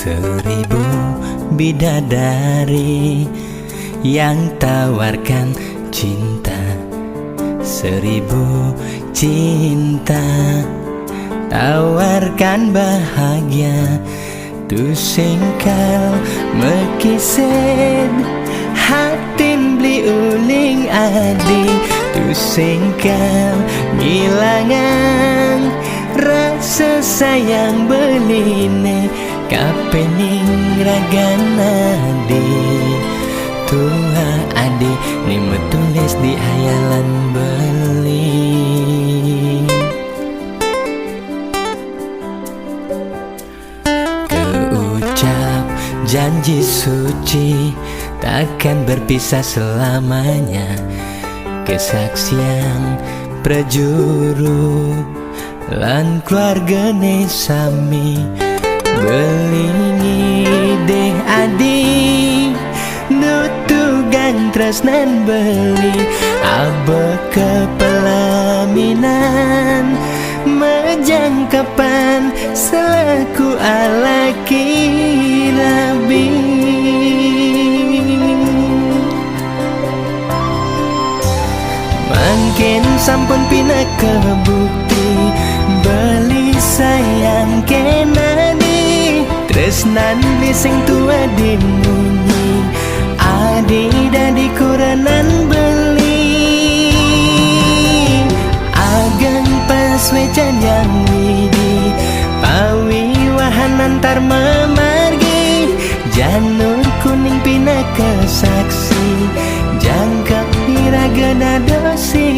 Seribu bidadari yang tawarkan cinta, seribu cinta tawarkan bahagia. Tu singkal mekisen hatim beli uling adi. Tu singkal ngilangan rasa sayang beline kapening ragana di tua adi ni metulis di hayalan beli. Keucap janji suci takkan berpisah selamanya. Kesaksian prajuru lan keluarga sami belingi deh adi nutugan tresnan beli abe kepelaminan majangkapan selaku alaki labi. Mungkin sampun pina kebukti beli sayang kenani tresnan sing tua dimunyi adi dadi kuranan beli agang pas wecan yang widi pawiwahan antar memargi janur kuning pina kesaksi jangka iragana dosi